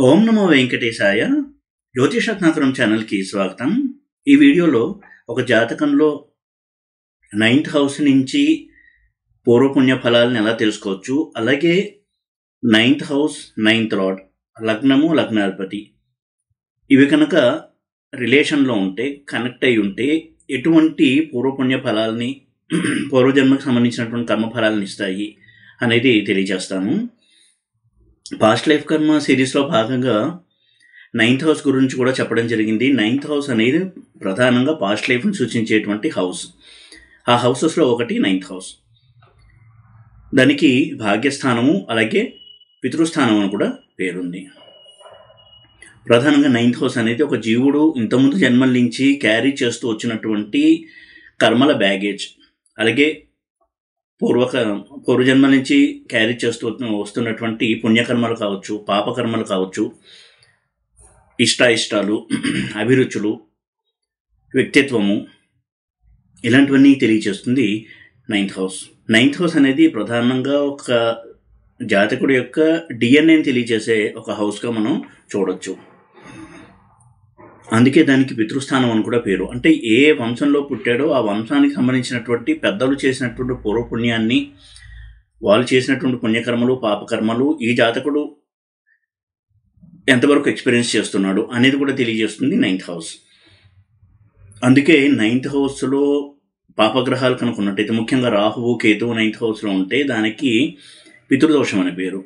ఓం నమో వెంకటేశాయ. జ్యోతిషరత్నాకరం ఛానల్కి స్వాగతం. ఈ వీడియోలో ఒక జాతకంలో 9th హౌస్ నుంచి పూర్వపుణ్య ఫలాలను ఎలా తెలుసుకోవచ్చు, అలాగే 9th హౌస్ 9th లార్డ్, లగ్నము, లగ్నాధిపతి ఇవి కనుక రిలేషన్లో ఉంటే, కనెక్ట్ అయి ఉంటే ఎటువంటి పూర్వపుణ్య ఫలాలని పూర్వజన్మకు సంబంధించినటువంటి కర్మఫలాలను ఇస్తాయి అనేది తెలియజేస్తాను. పాస్ట్ లైఫ్ కర్మ సిరీస్లో భాగంగా 9th హౌస్ గురించి కూడా చెప్పడం జరిగింది. 9th హౌస్ అనేది ప్రధానంగా పాస్ట్ లైఫ్ని సూచించేటువంటి హౌస్. ఆ హౌసెస్లో ఒకటి 9th హౌస్. దానికి భాగ్యస్థానము అలాగే పితృస్థానం అని కూడా పేరుంది. ప్రధానంగా 9th హౌస్ అనేది ఒక జీవుడు ఇంతకుముందు జన్మల నుంచి క్యారీ చేస్తూ వచ్చినటువంటి కర్మల బ్యాగేజ్, అలాగే పూర్వజన్మ నుంచి క్యారీ చేస్తూ వస్తున్నటువంటి పుణ్యకర్మలు కావచ్చు, పాపకర్మలు కావచ్చు, ఇష్టాలు, అభిరుచులు, వ్యక్తిత్వము, ఇలాంటివన్నీ తెలియచేస్తుంది 9th హౌస్. 9th హౌస్ అనేది ప్రధానంగా ఒక జాతకుడి యొక్క డిఎన్ఏని తెలియజేసే ఒక హౌస్గా మనం చూడొచ్చు. అందుకే దానికి పితృస్థానం అని కూడా పేరు. అంటే ఏ వంశంలో పుట్టాడో ఆ వంశానికి సంబంధించినటువంటి పెద్దలు చేసినటువంటి పూర్వపుణ్యాన్ని, వాళ్ళు చేసినటువంటి పుణ్యకర్మలు, పాపకర్మలు ఈ జాతకుడు ఎంతవరకు ఎక్స్పీరియన్స్ చేస్తున్నాడు అనేది కూడా తెలియజేస్తుంది 9th హౌస్. అందుకే 9th హౌస్లో పాపగ్రహాలు కనుక ఉన్నట్టయితే, ముఖ్యంగా రాహువు, కేతువు 9th హౌస్లో ఉంటే దానికి పితృదోషం అనే పేరు.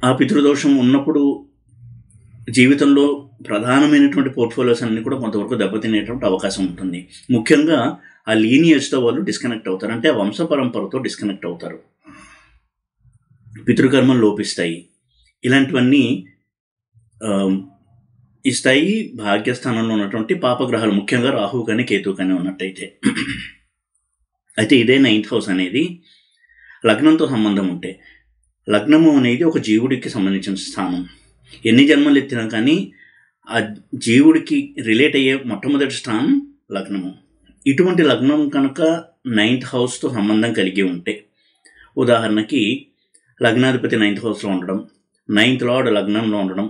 ఆ పితృదోషం ఉన్నప్పుడు జీవితంలో ప్రధానమైనటువంటి పోర్ట్ఫోలియోస్ అన్ని కూడా కొంతవరకు దెబ్బతినేటువంటి అవకాశం ఉంటుంది. ముఖ్యంగా ఆ లీనియేజ్తో వాళ్ళు డిస్కనెక్ట్ అవుతారు, అంటే ఆ వంశ పరంపరతో డిస్కనెక్ట్ అవుతారు, పితృకర్మలు లోపిస్తాయి. ఇలాంటివన్నీ ఇస్తాయి భాగ్యస్థానంలో ఉన్నటువంటి పాపగ్రహాలు, ముఖ్యంగా రాహువు కానీ కేతువు కానీ ఉన్నట్టయితే. అయితే ఇదే 9th హౌస్ అనేది లగ్నంతో సంబంధం ఉంటే, లగ్నము అనేది ఒక జీవుడికి సంబంధించిన స్థానం. ఎన్ని జన్మలు ఎత్తినా కానీ ఆ జీవుడికి రిలేట్ అయ్యే మొట్టమొదటి స్థానం లగ్నము. ఇటువంటి లగ్నం కనుక 9th హౌస్తో సంబంధం కలిగి ఉంటే, ఉదాహరణకి లగ్నాధిపతి 9th హౌస్లో ఉండడం, 9th లార్డ్ లగ్నంలో ఉండడం,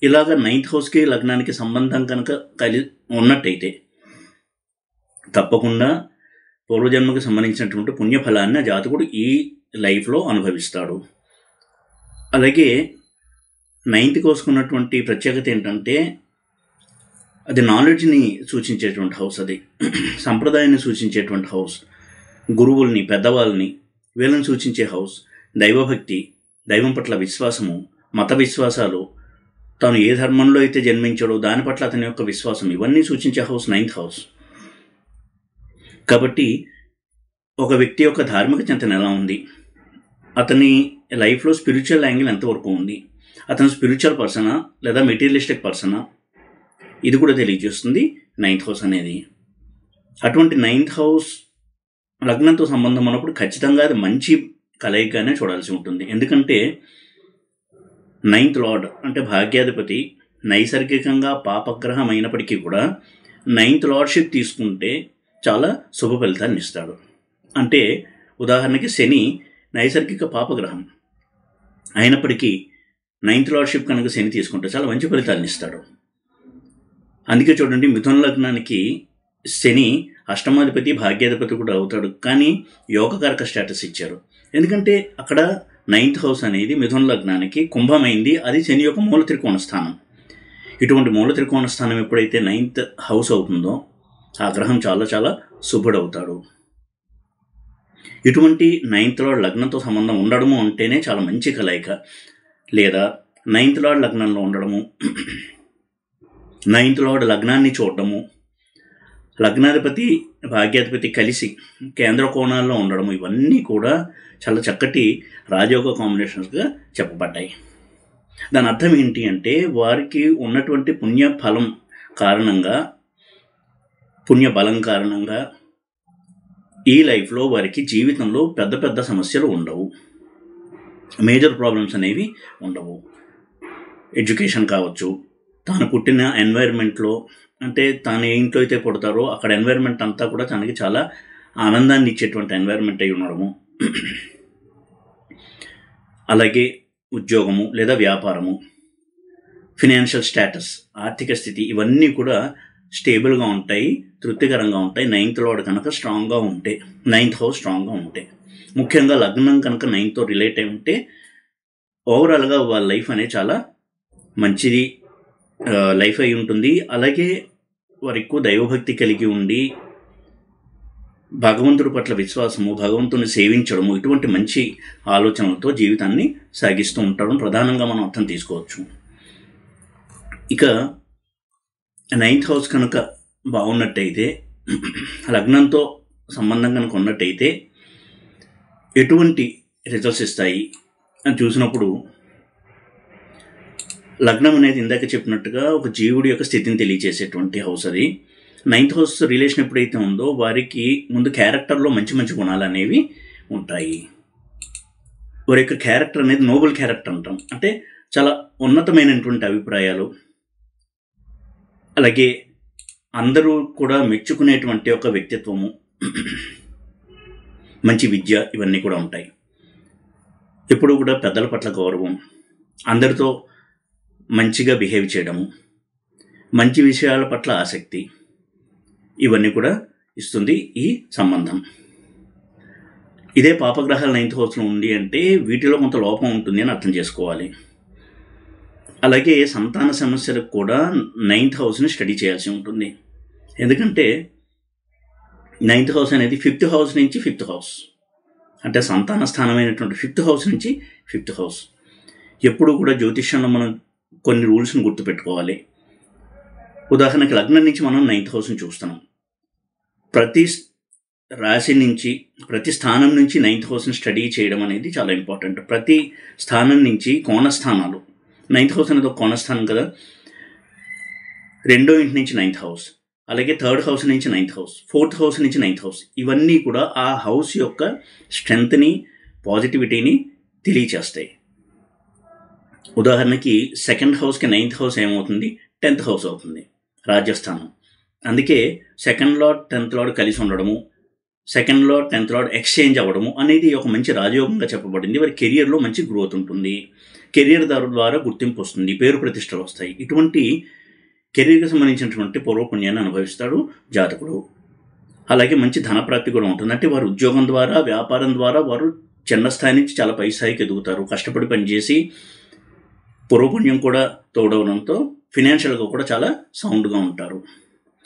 ఇలాగ 9th హౌస్కి లగ్నానికి సంబంధం కనుక ఉన్నట్టయితే తప్పకుండా పూర్వజన్మకు సంబంధించినటువంటి పుణ్యఫలాన్ని ఆ జాతకుడు ఈ లైఫ్లో అనుభవిస్తాడు. అలాగే 9th హౌస్కు ఉన్నటువంటి ప్రత్యేకత ఏంటంటే, అది నాలెడ్జ్ని సూచించేటువంటి హౌస్, అది సంప్రదాయాన్ని సూచించేటువంటి హౌస్, గురువుల్ని, పెద్దవాళ్ళని, వీళ్ళని సూచించే హౌస్, దైవభక్తి, దైవం పట్ల విశ్వాసము, మత విశ్వాసాలు, తాను ఏ ధర్మంలో అయితే జన్మించాడో దాని పట్ల అతని యొక్క విశ్వాసం, ఇవన్నీ సూచించే హౌస్ 9th హౌస్. కాబట్టి ఒక వ్యక్తి యొక్క ధార్మిక చింతన ఎలా ఉంది, అతని లైఫ్లో స్పిరిచువల్ యాంగిల్ ఎంతవరకు ఉంది, అతను స్పిరిచువల్ పర్సనా లేదా మెటీరియలిస్టిక్ పర్సనా, ఇది కూడా తెలియజేస్తుంది 9th హౌస్ అనేది. అటువంటి 9th హౌస్ లగ్నంతో సంబంధం ఉన్నప్పుడు ఖచ్చితంగా అది మంచి కలయికగానే చూడాల్సి ఉంటుంది. ఎందుకంటే 9th లార్డ్ అంటే భాగ్యాధిపతి నైసర్గికంగా పాపగ్రహం అయినప్పటికీ కూడా 9th లార్డ్షిప్ తీసుకుంటే చాలా శుభ ఫలితాన్ని ఇస్తాడు. అంటే ఉదాహరణకి శని నైసర్గిక పాపగ్రహం అయినప్పటికీ 9th లార్డ్షిప్ కనుక శని తీసుకుంటే చాలా మంచి ఫలితాలను ఇస్తాడు. అందుకే చూడండి, మిథున లగ్నానికి శని అష్టమాధిపతి, భాగ్యాధిపతి కూడా అవుతాడు, కానీ యోగకారక స్టేటస్ ఇచ్చారు. ఎందుకంటే అక్కడ 9th హౌస్ అనేది మిథున లగ్నానికి కుంభమైంది, అది శని యొక్క మూల త్రికోణ స్థానం. ఇటువంటి మూల త్రికోణ స్థానం ఎప్పుడైతే 9th హౌస్ అవుతుందో ఆ గ్రహం చాలా చాలా శుభుడవుతాడు. ఇటువంటి 9th లార్డ్ లగ్నంతో సంబంధం ఉండడము అంటేనే చాలా మంచి కలయిక. లేదా 9th లార్డ్ లగ్నంలో ఉండడము, 9th లార్డ్ లగ్నాన్ని చూడడము, లగ్నాధిపతి భాగ్యాధిపతి కలిసి కేంద్ర కోణాల్లో ఉండడము, ఇవన్నీ కూడా చాలా చక్కటి రాజయోగ కాంబినేషన్స్గా చెప్పబడ్డాయి. దాని అర్థం ఏంటి అంటే, వారికి ఉన్నటువంటి పుణ్యఫలం కారణంగా, పుణ్యబలం కారణంగా ఈ లైఫ్లో వారికి జీవితంలో పెద్ద పెద్ద సమస్యలు ఉండవు, మేజర్ ప్రాబ్లమ్స్ అనేవి ఉండవు. ఎడ్యుకేషన్ కావచ్చు, తాను పుట్టిన ఎన్వైర్న్మెంట్లో, అంటే తాను ఏ ఇంట్లో అయితే పుడతారో అక్కడ ఎన్వైర్న్మెంట్ అంతా కూడా తనకి చాలా ఆనందాన్ని ఇచ్చేటువంటి ఎన్వైర్న్మెంట్ అయి ఉండడము, అలాగే ఉద్యోగము లేదా వ్యాపారము, ఫినాన్షియల్ స్టేటస్, ఆర్థిక స్థితి ఇవన్నీ కూడా స్టేబుల్గా ఉంటాయి, తృప్తికరంగా ఉంటాయి. 9th లార్డ్ కనుక స్ట్రాంగ్గా ఉంటే, 9th హౌస్ స్ట్రాంగ్గా ఉంటే, ముఖ్యంగా లగ్నం కనుక 9th రిలేట్ అయి ఉంటే ఓవరాల్గా వాళ్ళ లైఫ్ అనేది చాలా మంచిది లైఫ్ అయి ఉంటుంది. అలాగే వారు ఎక్కువ దైవభక్తి కలిగి ఉండి భగవంతుడి పట్ల విశ్వాసము, భగవంతుని సేవించడము, ఇటువంటి మంచి ఆలోచనలతో జీవితాన్ని సాగిస్తూ ఉంటాడు ప్రధానంగా మనం అర్థం తీసుకోవచ్చు. ఇక 9th హౌస్ కనుక బాగున్నట్టయితే, లగ్నంతో సంబంధం కనుక ఉన్నట్టయితే ఎటువంటి రిజల్ట్స్ ఇస్తాయి అని చూసినప్పుడు, లగ్నం అనేది ఇందాక చెప్పినట్టుగా ఒక జీవుడి యొక్క స్థితిని తెలియజేసేటువంటి హౌస్ అది. 9th హౌస్ రిలేషన్ ఎప్పుడైతే ఉందో వారికి ముందు క్యారెక్టర్లో మంచి మంచి గుణాలు అనేవి ఉంటాయి. వారి యొక్క క్యారెక్టర్ అనేది నోబుల్ క్యారెక్టర్ అంటాం, అంటే చాలా ఉన్నతమైనటువంటి అభిప్రాయాలు, అలాగే అందరూ కూడా మెచ్చుకునేటువంటి ఒక వ్యక్తిత్వము, మంచి విద్య, ఇవన్నీ కూడా ఉంటాయి. ఎప్పుడు కూడా పెద్దల పట్ల గౌరవం, అందరితో మంచిగా బిహేవ్ చేయడము, మంచి విషయాల పట్ల ఆసక్తి, ఇవన్నీ కూడా ఇస్తుంది ఈ సంబంధం. ఇదే పాపగ్రహాలు 9th హౌస్లో ఉంది అంటే వీటిలో కొంత లోపం ఉంటుంది అని అర్థం చేసుకోవాలి. అలాగే సంతాన సమస్యలకు కూడా 9th హౌస్ని స్టడీ చేయాల్సి ఉంటుంది. ఎందుకంటే 9th హౌస్ అనేది 5th హౌస్ నుంచి 5th హౌస్, అంటే సంతాన స్థానమైనటువంటి 5th హౌస్ నుంచి 5th హౌస్. ఎప్పుడు కూడా జ్యోతిష్యంలో మనం కొన్ని రూల్స్ని గుర్తుపెట్టుకోవాలి. ఉదాహరణకి లగ్నం నుంచి మనం 9th హౌస్ని చూస్తున్నాం. ప్రతి రాశి నుంచి, ప్రతి స్థానం నుంచి 9th హౌస్ని స్టడీ చేయడం అనేది చాలా ఇంపార్టెంట్. ప్రతి స్థానం నుంచి కోణస్థానాలు, 9th హౌస్ అనేది ఒక కోణస్థానం కదా, 2వ ఇంటి నుంచి 9th హౌస్, అలాగే 3rd హౌస్ నుంచి 9th హౌస్, 4th హౌస్ నుంచి 9th హౌస్, ఇవన్నీ కూడా ఆ హౌస్ యొక్క స్ట్రెంగ్త్ని, పాజిటివిటీని తెలియచేస్తాయి. ఉదాహరణకి 2nd హౌస్కి 9th హౌస్ ఏమవుతుంది, 10th హౌస్ అవుతుంది, రాజ్యస్థానం. అందుకే 2nd లార్డ్ 10th లార్డ్ కలిసి ఉండడము, 2nd lord 10th lord exchange అవ్వడము అనేది ఒక మంచి రాజయోగంగా చెప్పబడింది. వారి కెరియర్లో మంచి గ్రోత్ ఉంటుంది, కెరియర్ ద్వారా గుర్తింపు వస్తుంది, పేరు ప్రతిష్టలు వస్తాయి. ఇటువంటి కెరీర్కి సంబంధించినటువంటి పూర్వపుణ్యాన్ని అనుభవిస్తాడు జాతకుడు. అలాగే మంచి ధనప్రాప్తి కూడా ఉంటుంది. అంటే వారు ఉద్యోగం ద్వారా, వ్యాపారం ద్వారా వారు చిన్న స్థాయి నుంచి చాలా పై స్థాయికి ఎదుగుతారు. కష్టపడి పనిచేసి పూర్వపుణ్యం కూడా తోడవడంతో ఫినాన్షియల్గా కూడా చాలా సౌండ్గా ఉంటారు.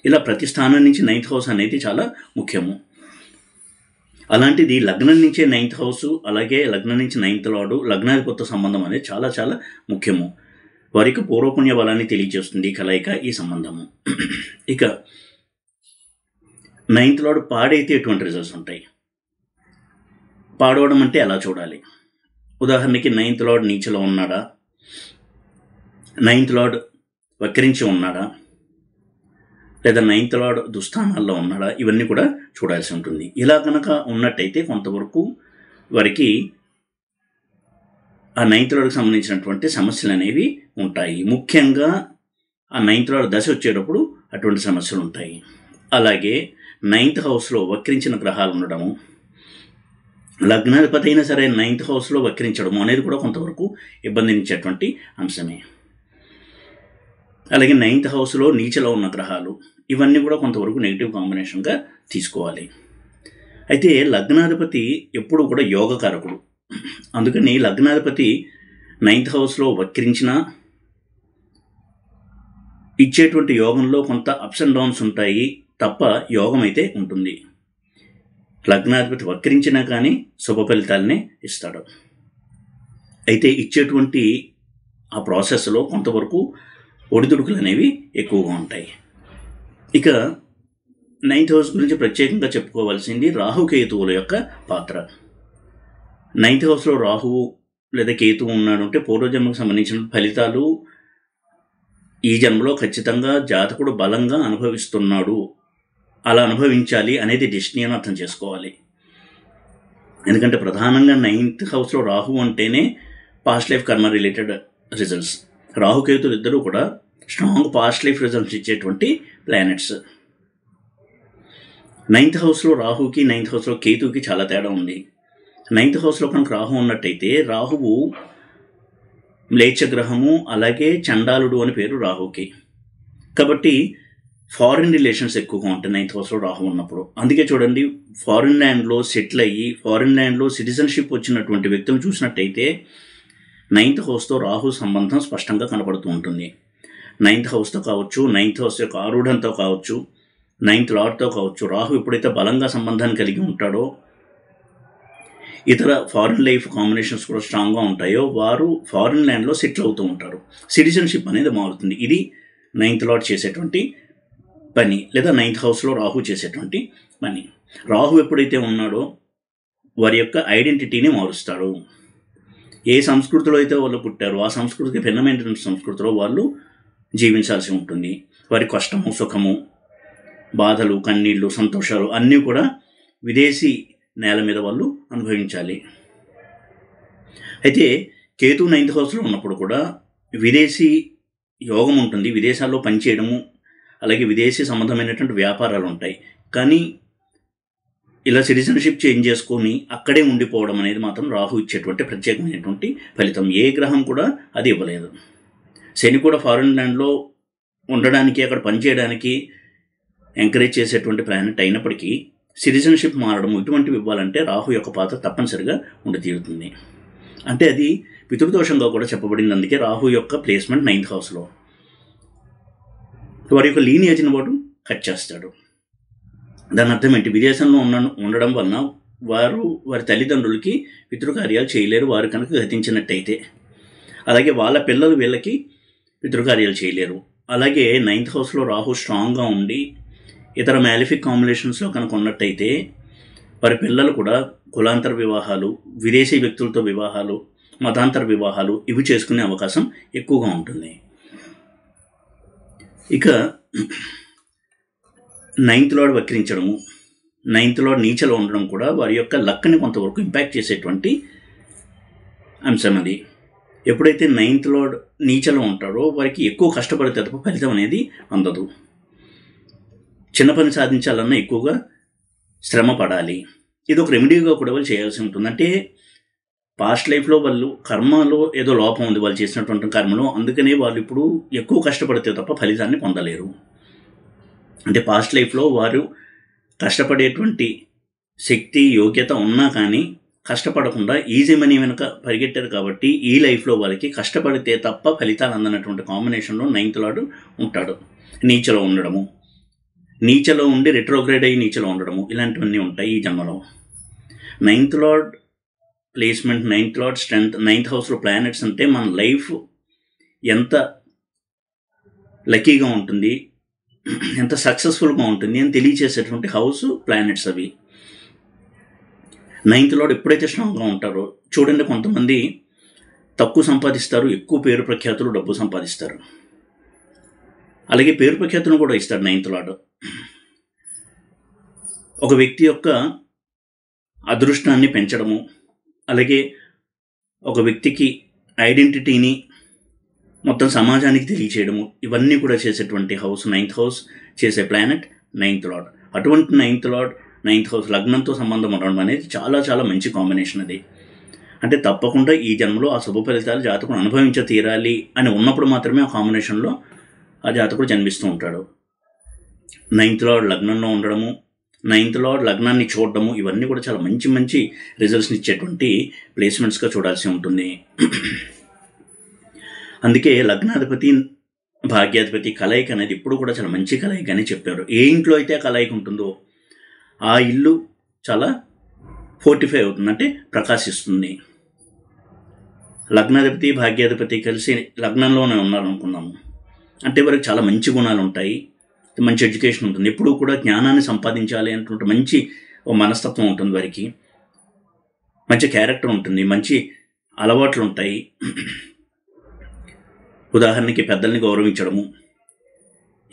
ఇలా ప్రతి స్థానం నుంచి 9th హౌస్ అనేది చాలా ముఖ్యము. అలాంటిది లగ్నం నుంచే 9th హౌస్, అలాగే లగ్నం నుంచి 9th లార్డు, లగ్నాధిపత్య సంబంధం అనేది చాలా చాలా ముఖ్యము. వారికి పూర్వపుణ్య బలాన్ని తెలియజేస్తుంది కలయిక, ఈ సంబంధము. ఇక 9th లార్డ్ పాడైతే ఎటువంటి రిజల్ట్స్ ఉంటాయి, పాడవడం అంటే ఎలా చూడాలి. ఉదాహరణకి 9th లార్డ్ నీచలో ఉన్నాడా, 9th లార్డ్ వక్రించి ఉన్నాడా, లేదా 9th లార్డ్ దుస్థానాల్లో ఉన్నాడా, ఇవన్నీ కూడా చూడాల్సి ఉంటుంది. ఇలా కనుక ఉన్నట్టయితే కొంతవరకు వారికి ఆ 9th లార్డ్కి సంబంధించినటువంటి సమస్యలు అనేవి ఉంటాయి. ముఖ్యంగా ఆ 9th లార్డ్ దశ వచ్చేటప్పుడు అటువంటి సమస్యలు ఉంటాయి. అలాగే 9th హౌస్లో వక్రించిన గ్రహాలు ఉండడము, లగ్నాధిపతి అయినా సరే 9th హౌస్లో వక్రించడము అనేది కూడా కొంతవరకు ఇబ్బందినిచ్చేటువంటి అంశమే. అలాగే 9th హౌస్లో నీచలో ఉన్న గ్రహాలు, ఇవన్నీ కూడా కొంతవరకు నెగిటివ్ కాంబినేషన్గా తీసుకోవాలి. అయితే లగ్నాధిపతి ఎప్పుడు కూడా యోగకారకుడు. అందుకని లగ్నాధిపతి 9th హౌస్లో వక్రించినా ఇచ్చేటువంటి యోగంలో కొంత అప్స్ అండ్ డౌన్స్ ఉంటాయి తప్ప యోగం అయితే ఉంటుంది. లగ్నాధిపతి వక్రించినా కానీ శుభ ఫలితాలనే ఇస్తాడు. అయితే ఇచ్చేటువంటి ఆ ప్రాసెస్లో కొంతవరకు ఒడిదుడుకులు అనేవి ఎక్కువగా ఉంటాయి. ఇక 9th హౌస్ గురించి ప్రత్యేకంగా చెప్పుకోవాల్సింది రాహుకేతువుల యొక్క పాత్ర. 9th హౌస్లో రాహువు లేదా కేతువు ఉన్నాడు అంటే పూర్వజన్మకు సంబంధించిన ఫలితాలు ఈ జన్మలో ఖచ్చితంగా జాతకుడు బలంగా అనుభవిస్తున్నాడు, అలా అనుభవించాలి అనేది డెస్టినీ అని అర్థం చేసుకోవాలి. ఎందుకంటే ప్రధానంగా 9th హౌస్లో రాహు అంటేనే పాస్ట్ లైఫ్ కర్మ రిలేటెడ్ రిజల్ట్స్. రాహుకేతులు ఇద్దరూ కూడా స్ట్రాంగ్ పాస్ట్ లైఫ్ రిజల్ట్స్ ఇచ్చేటువంటి ప్లానెట్స్. 9th హౌస్లో రాహుకి 9th హౌస్లో కేతువుకి చాలా తేడా ఉంది. 9th హౌస్లో కనుక రాహు ఉన్నట్టయితే రాహువు మ్లేచ్ఛ గ్రహము, అలాగే చండాలుడు అని పేరు రాహుకి. కాబట్టి ఫారిన్ రిలేషన్స్ ఎక్కువగా ఉంటాయి 9th హౌస్లో రాహు ఉన్నప్పుడు. అందుకే చూడండి, ఫారిన్ ల్యాండ్లో సెటిల్ అయ్యి ఫారిన్ ల్యాండ్లో సిటిజన్షిప్ వచ్చినటువంటి వ్యక్తులను చూసినట్టయితే 9th హౌస్తో రాహు సంబంధం స్పష్టంగా కనపడుతూ ఉంటుంది. 9th హౌస్తో కావచ్చు, 9th హౌస్ యొక్క ఆరూఢంతో కావచ్చు, 9th లార్డ్తో కావచ్చు. రాహు ఎప్పుడైతే బలంగా సంబంధాన్ని కలిగి ఉంటాడో, ఇతర ఫారిన్ లైఫ్ కాంబినేషన్స్ కూడా స్ట్రాంగ్గా ఉంటాయో, వారు ఫారిన్ ల్యాండ్లో సెటిల్ అవుతూ ఉంటారు. సిటిజన్షిప్ అనేది మారుతుంది. ఇది 9th లార్డ్ చేసేటువంటి పని, లేదా 9th హౌస్లో రాహు చేసేటువంటి పని. రాహు ఎప్పుడైతే ఉన్నాడో వారి యొక్క ఐడెంటిటీని మారుస్తాడు. ఏ సంస్కృతిలో అయితే వాళ్ళు పుట్టారో ఆ సంస్కృతికి భిన్నమైన సంస్కృతిలో వాళ్ళు జీవించాల్సి ఉంటుంది. వారి కష్టము, సుఖము, బాధలు, కన్నీళ్ళు, సంతోషాలు అన్నీ కూడా విదేశీ నేల మీద వాళ్ళు అనుభవించాలి. అయితే కేతు 9th హౌస్లో ఉన్నప్పుడు కూడా విదేశీ యోగం ఉంటుంది. విదేశాల్లో పనిచేయడము, అలాగే విదేశీ సంబంధమైనటువంటి వ్యాపారాలు ఉంటాయి. కానీ ఇలా సిటిజన్షిప్ చేంజ్ చేసుకొని అక్కడే ఉండిపోవడం అనేది మాత్రం రాహు ఇచ్చేటువంటి ప్రత్యేకమైనటువంటి ఫలితం. ఏ గ్రహం కూడా అది ఇవ్వలేదు. శని కూడా ఫారిన్ ల్యాండ్లో ఉండడానికి, అక్కడ పనిచేయడానికి ఎంకరేజ్ చేసేటువంటి ప్లానెట్ అయినప్పటికీ సిటిజన్షిప్ మారడం ఇటువంటివి ఇవ్వాలంటే రాహు యొక్క పాత్ర తప్పనిసరిగా ఉండి తీరుతుంది. అంటే అది పితృదోషంగా కూడా చెప్పబడింది. అందుకే రాహు యొక్క ప్లేస్మెంట్ 9th హౌస్లో. వారి యొక్క లీనియేజ్ని వాడు కట్ చేస్తాడు. దాని అర్థం ఏంటి? విదేశంలో ఉండడం వలన వారి తల్లిదండ్రులకి పితృకార్యాలు చేయలేరు, వారు కనుక గతించినట్టయితే. అలాగే వాళ్ళ పిల్లలు వీళ్ళకి పితృకార్యాలు చేయలేరు. అలాగే 9th హౌస్లో రాహు స్ట్రాంగ్గా ఉండి ఇతర మ్యాలిఫిక్ కాంబినేషన్స్లో కనుక ఉన్నట్టయితే వారి పిల్లలు కూడా కులాంతర వివాహాలు, విదేశీ వ్యక్తులతో వివాహాలు, మతాంతర వివాహాలు ఇవి చేసుకునే అవకాశం ఎక్కువగా ఉంటుంది. ఇక 9th లార్డ్ వక్రించడము, 9th లార్డ్ నీచలో ఉండడం కూడా వారి యొక్క లక్ని కొంతవరకు ఇంపాక్ట్ చేసేటువంటి అంశం. అది ఎప్పుడైతే 9th లార్డ్ నీచలో ఉంటాడో వారికి ఎక్కువ కష్టపడితే తప్ప ఫలితం అనేది అందదు. చిన్న పని సాధించాలన్నా ఎక్కువగా శ్రమ పడాలి. ఇది ఒక రెమెడీగా కూడా వాళ్ళు చేయాల్సి ఉంటుంది. అంటే పాస్ట్ లైఫ్లో వాళ్ళు కర్మలో ఏదో లోపం ఉంది వాళ్ళు చేసినటువంటి కర్మలో, అందుకనే వాళ్ళు ఇప్పుడు ఎక్కువ కష్టపడితే తప్ప ఫలితాన్ని పొందలేరు. అంటే పాస్ట్ లైఫ్లో వారు కష్టపడేటువంటి శక్తి, యోగ్యత ఉన్నా కానీ కష్టపడకుండా ఈజీ మనీ వెనుక పరిగెట్టారు. కాబట్టి ఈ లైఫ్లో వాళ్ళకి కష్టపడితే తప్ప ఫలితాలు అందనటువంటి కాంబినేషన్లో 9th లార్డ్ ఉంటాడు. నీచలో ఉండడము, నీచలో ఉండి రెట్రోగ్రేడ్ అయ్యి నీచలో ఉండడము, ఇలాంటివన్నీ ఉంటాయి ఈ జన్మలో. 9th lord placement, 9th lord strength, 9th హౌస్లో ప్లానెట్స్ అంటే మన లైఫ్ ఎంత లక్కీగా ఉంటుంది, ఎంత సక్సెస్ఫుల్గా ఉంటుంది అని తెలియచేసేటువంటి హౌస్ ప్లానెట్స్ అవి. 9th లార్డ్ ఎప్పుడైతే స్ట్రాంగ్గా ఉంటారో చూడండి, కొంతమంది తక్కువ సంపాదిస్తారు, ఎక్కువ పేరు ప్రఖ్యాతులు, డబ్బు సంపాదిస్తారు. అలాగే పేరు ప్రఖ్యాతులను కూడా ఇస్తాడు 9th లార్డ్. ఒక వ్యక్తి యొక్క అదృష్టాన్ని పెంచడము, అలాగే ఒక వ్యక్తికి ఐడెంటిటీని మొత్తం సమాజానికి తెలియచేయడము, ఇవన్నీ కూడా చేసేటువంటి హౌస్ 9th హౌస్ చేసే ప్లానెట్ 9th లార్డ్. అటువంటి 9th లార్డ్ 9th హౌస్ లగ్నంతో సంబంధం ఉండడం అనేది చాలా చాలా మంచి కాంబినేషన్. అది అంటే తప్పకుండా ఈ జన్మలో ఆ శుభ ఫలితాలు జాతకుడు అనుభవించ తీరాలి అని ఉన్నప్పుడు మాత్రమే ఆ కాంబినేషన్లో ఆ జాతకుడు జన్మిస్తూ ఉంటాడు. 9th లార్డ్ లగ్నంలో ఉండడము, 9th లార్డ్ లగ్నాన్ని చూడడము, ఇవన్నీ కూడా చాలా మంచి మంచి రిజల్ట్స్ని ఇచ్చేటువంటి ప్లేస్మెంట్స్గా చూడాల్సి ఉంటుంది. అందుకే లగ్నాధిపతి భాగ్యాధిపతి కలయిక అనేది ఇప్పుడు కూడా చాలా మంచి కలయిక అని చెప్పారు. ఏ ఇంట్లో అయితే ఆ కలయిక ఉంటుందో ఆ ఇల్లు చాలా ఫోర్టిఫై అవుతుంది, అంటే ప్రకాశిస్తుంది. లగ్నాధిపతి భాగ్యాధిపతి కలిసి లగ్నంలోనే ఉన్నారనుకున్నాము అంటే వారికి చాలా మంచి గుణాలు ఉంటాయి, మంచి ఎడ్యుకేషన్ ఉంటుంది, ఎప్పుడూ కూడా జ్ఞానాన్ని సంపాదించాలి అనేటువంటి మంచి మనస్తత్వం ఉంటుంది వారికి, మంచి క్యారెక్టర్ ఉంటుంది, మంచి అలవాట్లు ఉంటాయి. ఉదాహరణకి పెద్దల్ని గౌరవించడము,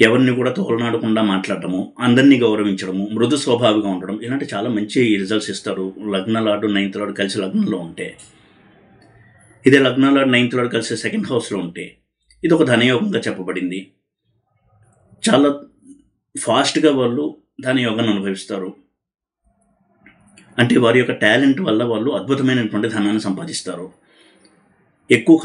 ఎవరిని కూడా తోలనాడకుండా మాట్లాడటము, అందరినీ గౌరవించడము, మృదు స్వభావిగా ఉండడం, ఇలాంటి చాలా మంచి రిజల్ట్స్ ఇస్తారు లగ్న లార్డు 9th లార్డ్ కలిసి లగ్నంలో ఉంటే. ఇదే లగ్న లార్డ్ 9th లార్డ్ కలిసి 2nd హౌస్లో ఉంటే ఇది ఒక ధనయోగంగా చెప్పబడింది. చాలా ఫాస్ట్గా వాళ్ళు ధనయోగాన్ని అనుభవిస్తారు. అంటే వారి యొక్క టాలెంట్ వల్ల వాళ్ళు అద్భుతమైనటువంటి ధనాన్ని సంపాదిస్తారు. ఎక్కువ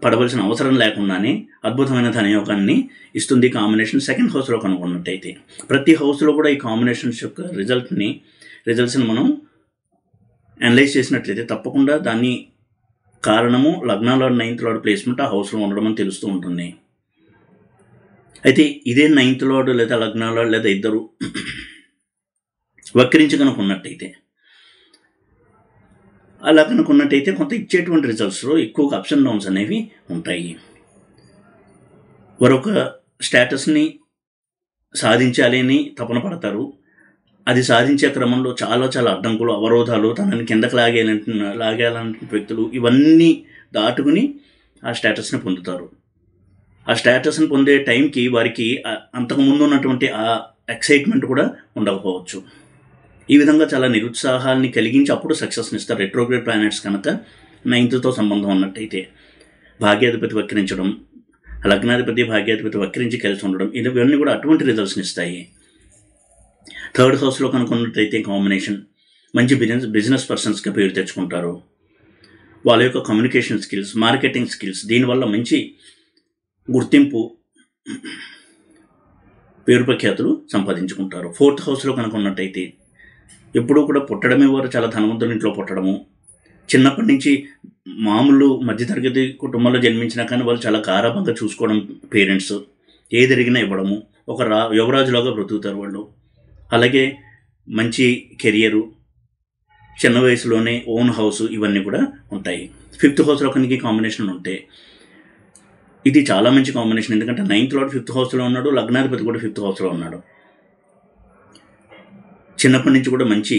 పడవలసిన అవసరం లేకుండానే అద్భుతమైన ధనయోగాన్ని ఇస్తుంది కాంబినేషన్ సెకండ్ హౌస్లో కనుక్కున్నట్టయితే. ప్రతి హౌస్లో కూడా ఈ కాంబినేషన్స్ యొక్క రిజల్ట్స్ని మనం అనలైజ్ చేసినట్లయితే తప్పకుండా దాన్ని కారణము లగ్నాల 9th లార్డ్ ప్లేస్మెంట్ ఆ హౌస్లో ఉండడం అని తెలుస్తూ ఉంటుంది. అయితే ఇదే 9th లార్డ్ లేదా లగ్నాల లేదా ఇద్దరు వక్రించి కనుక్కున్నట్టయితే, అలా కనుక్కున్నట్టయితే కొంత ఇచ్చేటువంటి రిజల్ట్స్లో ఎక్కువగా అప్స్ అండ్ డౌన్స్ అనేవి ఉంటాయి. మరొక స్టేటస్ని సాధించాలి అని తపన పడతారు. అది సాధించే క్రమంలో చాలా చాలా అడ్డంకులు, అవరోధాలు, తనని కిందకు లాగేయాలంటే వ్యక్తులు ఇవన్నీ దాటుకుని ఆ స్టేటస్ని పొందుతారు. ఆ స్టేటస్ని పొందే టైంకి వారికి అంతకుముందు ఉన్నటువంటి ఆ ఎక్సైట్మెంట్ కూడా ఉండకపోవచ్చు. ఈ విధంగా చాలా నిరుత్సాహాన్ని కలిగించి అప్పుడు సక్సెస్ని ఇస్తారు. రెట్రోగ్రేడ్ ప్లానెట్స్ కనుక 9th సంబంధం ఉన్నట్టయితే భాగ్యాధిపతి వక్రించడం, లగ్నాధిపతి భాగ్యాధిపతి వక్రించి కలిసి ఉండడం, ఇవన్నీ కూడా అటువంటి రిజల్ట్స్ని ఇస్తాయి. 3rd హౌస్లో కనుక్కున్నట్టయితే కాంబినేషన్ మంచి బిజినెస్ పర్సన్స్గా పేరు తెచ్చుకుంటారు. వాళ్ళ యొక్క కమ్యూనికేషన్ స్కిల్స్, మార్కెటింగ్ స్కిల్స్ దీనివల్ల మంచి గుర్తింపు, పేరు ప్రఖ్యాతులు సంపాదించుకుంటారు. 4th హౌస్లో కనుక్కున్నట్టయితే ఎప్పుడూ కూడా పుట్టడమే వారు చాలా ధనవంతుల ఇంట్లో పుట్టడము, చిన్నప్పటి నుంచి మామూలు మధ్యతరగతి కుటుంబంలో జన్మించినా కానీ వాళ్ళు చాలా గారాబంగా చూసుకోవడం, పేరెంట్స్ ఏది అడిగినా ఇవ్వడము, ఒక యువరాజులాగా బ్రతుకుతారు వాళ్ళు. అలాగే మంచి కెరియరు, చిన్న వయసులోనే ఓన్ హౌస్, ఇవన్నీ కూడా ఉంటాయి. 5th హౌస్లో కనుక కాంబినేషన్ ఉంటే ఇది చాలా మంచి కాంబినేషన్. ఎందుకంటే 9th లార్డ్ 5th హౌస్లో ఉన్నాడు, లగ్నాధిపతి కూడా 5th హౌస్లో ఉన్నాడు. చిన్నప్పటి నుంచి కూడా మంచి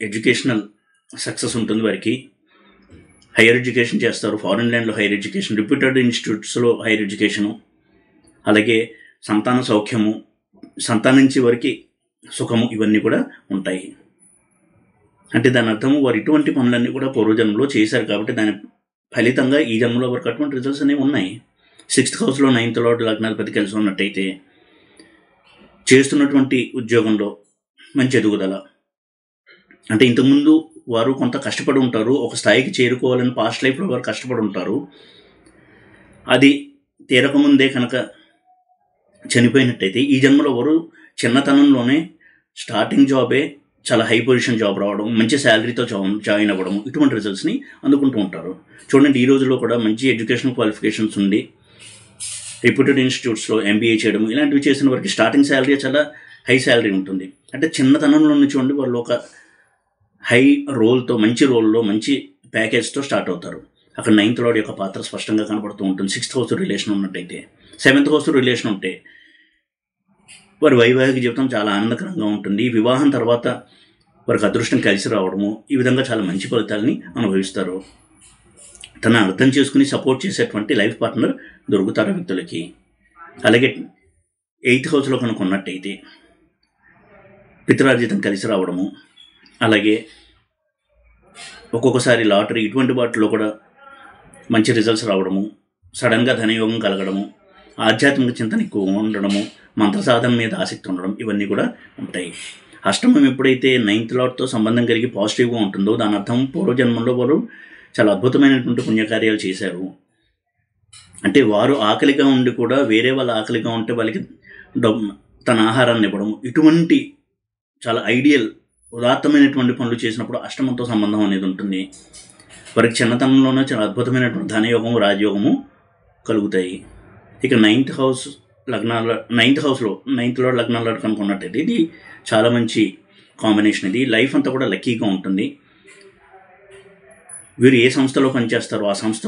ఎడ్యుకేషనల్ సక్సెస్ ఉంటుంది వారికి. హైయర్ ఎడ్యుకేషన్ చేస్తారు, ఫారిన్ ల్యాండ్లో హైయర్ ఎడ్యుకేషన్, రిప్యూటెడ్ ఇన్స్టిట్యూట్స్లో హైయర్ ఎడ్యుకేషను, అలాగే సంతాన సౌఖ్యము, సంతానించే వారికి సుఖము, ఇవన్నీ కూడా ఉంటాయి. అంటే దాని అర్థము వారు ఇటువంటి పనులన్నీ కూడా పూర్వజన్మలో చేశారు కాబట్టి దాని ఫలితంగా ఈ జన్మలో వారికి అటువంటి రిజల్ట్స్ అనేవి ఉన్నాయి. 6th హౌస్లో 9th లార్డ్ లగ్నాధిపతి కలిసి ఉన్నట్టయితే చేస్తున్నటువంటి ఉద్యోగంలో మంచి ఎదుగుదల. అంటే ఇంతకుముందు వారు కొంత కష్టపడి ఉంటారు, ఒక స్థాయికి చేరుకోవాలని పాస్ట్ లైఫ్లో వారు కష్టపడి ఉంటారు. అది తీరకముందే కనుక చనిపోయినట్టయితే ఈ జన్మలో వారు చిన్నతనంలోనే స్టార్టింగ్ జాబే చాలా హై పొజిషన్ జాబ్ రావడం, మంచి శాలరీతో జాయిన్ అవ్వడం, ఇటువంటి రిజల్ట్స్ని అందుకుంటూ ఉంటారు. చూడండి, ఈ రోజుల్లో కూడా మంచి ఎడ్యుకేషనల్ క్వాలిఫికేషన్స్ ఉండి రిప్యూటెడ్ ఇన్స్టిట్యూట్స్లో MBA చేయడం, ఇలాంటివి చేసిన వారికి స్టార్టింగ్ శాలరీ చాలా హై శాలరీ ఉంటుంది. అంటే చిన్నతనంలో నుంచి ఉండి వాళ్ళు ఒక హై రోల్తో, మంచి రోల్లో, మంచి ప్యాకేజ్తో స్టార్ట్ అవుతారు. అక్కడ 9th లార్డ్ యొక్క పాత్ర స్పష్టంగా కనబడుతూ ఉంటుంది. 6th హౌస్ రిలేషన్ ఉన్నట్టయితే, 7th హౌస్ రిలేషన్ ఉంటే వారి వైవాహిక జీవితం చాలా ఆనందకరంగా ఉంటుంది. వివాహం తర్వాత వారికి అదృష్టం కలిసి రావడము, ఈ విధంగా చాలా మంచి ఫలితాలని అనుభవిస్తారు. తన అర్థం చేసుకుని సపోర్ట్ చేసేటువంటి లైఫ్ పార్ట్నర్ దొరుకుతారు వ్యక్తులకి. అలాగే 8th హౌస్లో కనుక ఉన్నట్టయితే పితరార్జితం కలిసి రావడము, అలాగే ఒక్కొక్కసారి లాటరీ, ఇటువంటి వాటిలో కూడా మంచి రిజల్ట్స్ రావడము, సడన్గా ధనయోగం కలగడము, ఆధ్యాత్మిక చింతన ఎక్కువ ఉండడము, మంత్ర సాధన మీద ఆసక్తి ఉండడం, ఇవన్నీ కూడా ఉంటాయి. అష్టమం ఎప్పుడైతే 9th లార్డ్తో సంబంధం కలిగి పాజిటివ్గా ఉంటుందో దాని అర్థం పూర్వజన్మంలో వారు చాలా అద్భుతమైనటువంటి పుణ్యకార్యాలు చేశారు. అంటే వారు ఆకలిగా ఉండి కూడా వేరే వాళ్ళ ఆకలిగా ఉంటే వాళ్ళకి తన ఆహారాన్ని ఇవ్వడం, ఇటువంటి చాలా ఐడియల్ ఉదాత్తమైనటువంటి పనులు చేసినప్పుడు అష్టమంతో సంబంధం అనేది ఉంటుంది. వారికి చిన్నతనంలోనే చాలా అద్భుతమైనటువంటి ధనయోగము, రాజయోగము కలుగుతాయి. ఇక 9th హౌస్ లగ్నాల 9th హౌస్లో 9th లార్డ్ లగ్నాల కనుక్కున్నట్టయితే ఇది చాలా మంచి కాంబినేషన్. ఇది లైఫ్ అంతా కూడా లక్కీగా ఉంటుంది. వీరు ఏ సంస్థలో పనిచేస్తారో ఆ సంస్థ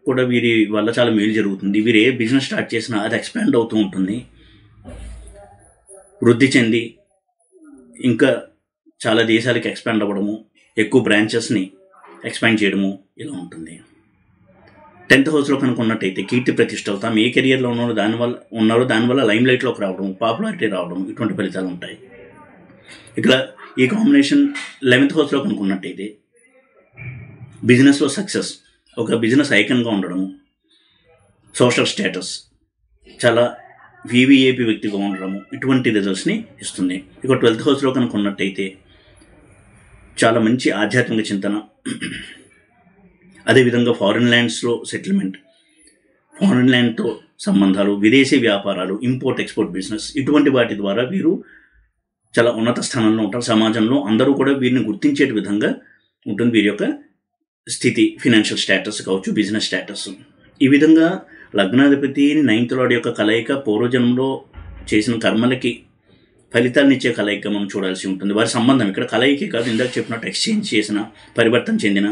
కూడా వీరి వల్ల చాలా మేలు జరుగుతుంది. వీరు ఏ బిజినెస్ స్టార్ట్ చేసినా అది ఎక్స్పాండ్ అవుతూ ఉంటుంది, వృద్ధి చెంది ఇంకా చాలా దేశాలకి ఎక్స్పాండ్ అవ్వడము, ఎక్కువ బ్రాంచెస్ని ఎక్స్పాండ్ చేయడము ఇలా ఉంటుంది. 10th హౌస్లో కనుక్కున్నట్టయితే కీర్తి ప్రతిష్టలు, తాము ఏ కెరియర్లో ఉన్నారో దానివల్ల లైమ్ లైట్లోకి రావడం, పాపులారిటీ రావడం, ఇటువంటి ఫలితాలు ఉంటాయి. ఇక్కడ ఈ కాంబినేషన్ 11th హౌస్లో కనుక్కున్నట్టయితే బిజినెస్లో సక్సెస్, ఒక బిజినెస్ ఐకన్గా ఉండడము, సోషల్ స్టేటస్, చాలా VVIP వ్యక్తిగా ఉండడము, ఇటువంటి రిజల్ట్స్ని ఇస్తుంది. ఇక 12th హౌస్లో కనుక్కున్నట్టయితే చాలా మంచి ఆధ్యాత్మిక చింతన, అదేవిధంగా ఫారిన్ ల్యాండ్స్లో సెటిల్మెంట్, ఫారిన్ ల్యాండ్తో సంబంధాలు, విదేశీ వ్యాపారాలు, ఇంపోర్ట్ ఎక్స్పోర్ట్ బిజినెస్, ఇటువంటి వాటి ద్వారా వీరు చాలా ఉన్నత స్థానంలో ఉంటారు. సమాజంలో అందరూ కూడా వీరిని గుర్తించే విధంగా ఉంటుంది వీరి యొక్క స్థితి, ఫినాన్షియల్ స్టేటస్ కావచ్చు, బిజినెస్ స్టేటస్. ఈ విధంగా లగ్నాధిపతి 9th లార్డ్ యొక్క కలయిక పూర్వజన్మలో చేసిన కర్మలకి ఫలితాలను ఇచ్చే కలయిక మనం చూడాల్సి ఉంటుంది. వారి సంబంధం ఇక్కడ కలయికే కాదు, ఇందాక చెప్పినట్టు ఎక్స్చేంజ్ చేసిన, పరివర్తన చెందిన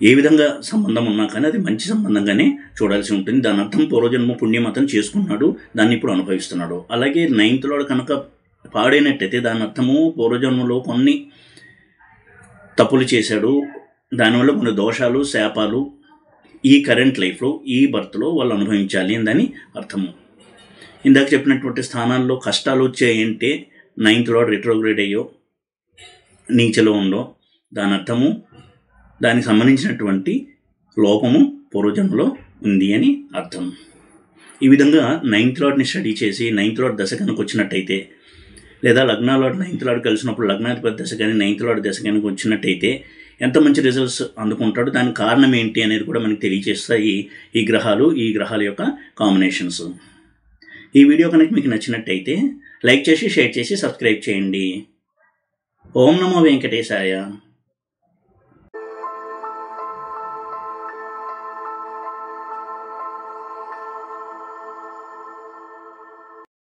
ఏ విధంగా సంబంధం ఉన్నా కానీ అది మంచి సంబంధంగానే చూడాల్సి ఉంటుంది. దాని అర్థం పూర్వజన్మ పుణ్యం అతను చేసుకున్నాడు, దాన్ని ఇప్పుడు అనుభవిస్తున్నాడు. అలాగే 9th లార్డ్ కనుక పాడైనట్టయితే దాని అర్థము పూర్వజన్మలో కొన్ని తప్పులు చేశాడు, దానివల్ల కొన్ని దోషాలు, శాపాలు ఈ కరెంట్ లైఫ్లో, ఈ బర్త్లో వాళ్ళు అనుభవించాలి అని దాని అర్థము. ఇందాక చెప్పినటువంటి స్థానాల్లో కష్టాలు వచ్చాయంటే 9th లార్డ్ రిట్రోగ్రేడ్ అయ్యో, నీచలో ఉండో, దాని అర్థము దానికి సంబంధించినటువంటి లోపము పూర్వజన్మలో ఉంది అని అర్థం. ఈ విధంగా 9th లార్డ్ని స్టడీ చేసి 9th లార్డ్ దశ కనుక వచ్చినట్టయితే, లేదా లగ్నాలార్డ్ 9th లార్డ్ కలిసినప్పుడు లగ్నాధిపతి దశ కానీ 9th లార్డ్ దశ కనుక వచ్చినట్టయితే ఎంత మంచి రిజల్ట్స్ అందుకుంటాడు, దానికి కారణం ఏంటి అనేది కూడా మనకి తెలియజేస్తాయి ఈ గ్రహాలు, ఈ గ్రహాల యొక్క కాంబినేషన్స్. ఈ వీడియో కనుక మీకు నచ్చినట్టయితే లైక్ చేసి, షేర్ చేసి, సబ్స్క్రైబ్ చేయండి. ఓం నమో వెంకటేశాయ.